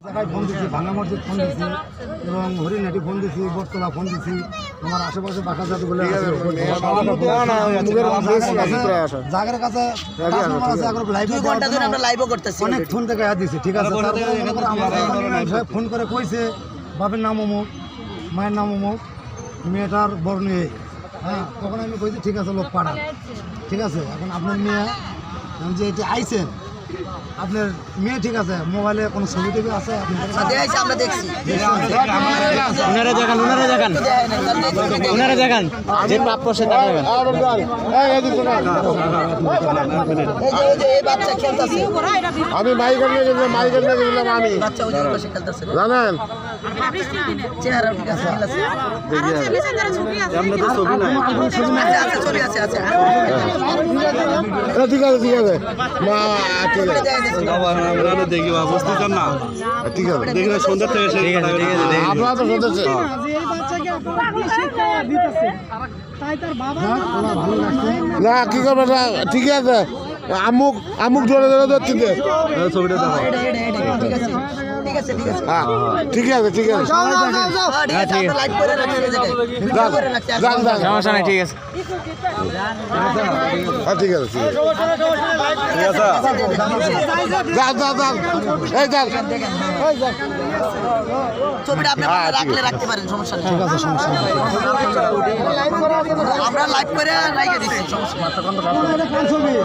জায়গায় ফোন দিচ্ছি, ভাঙা মসজিদ ফোন দিচ্ছি এবং হরিণাটি ফোন দিচ্ছি, বটতলা ফোন দিচ্ছি, তোমার আশেপাশে বাসা যাতগুলো জায়গার কাছে অনেক ফোন থেকে দিচ্ছি, ঠিক আছে। ফোন করে কইছে বাপের নাম অমুক, মায়ের নাম অমুক, মেয়েটার বর্ণে, হ্যাঁ, তখন আমি কইছি ঠিক আছে লোক পাঠান, ঠিক আছে। এখন আপনার মেয়ে যে এটি আইছেন, আপনার মেয়ে ঠিক আছে, মোবাইলে কোনো ছবি টবি আছে আমরা দেখছি ওনারা দেখান যে প্রাপ্য সে টাকা দেবেন। আমি মাইকেল নিয়ে গেছিলাম, মাইকেল নিয়ে গেছিলাম আমি, জানেন চেহারা ঠিক আছে ঠিক আছে ঠিক আছে মা ঠিক আছে দেখি বুঝতে চান না, ঠিক আছে দেখি না সন্ধ্যা থেকে আপনারা তো শুনতেছে না কি করবে না, ঠিক আছে আমুক আমুক ধরে ধরে ধরছি ছবিটা দেখো। হ্যাঁ ঠিক আছে ঠিক আছে যান যান সমস্যা নাই, ঠিক আছে। হ্যাঁ ঠিক আছে ঠিক আছে যান যান যান এই যান ছবিটা আপনি রাখলে রাখতে পারেন, সমস্যা নেই, আমরা লাইভ করে রাখে দিচ্ছি, সমস্যা নেই।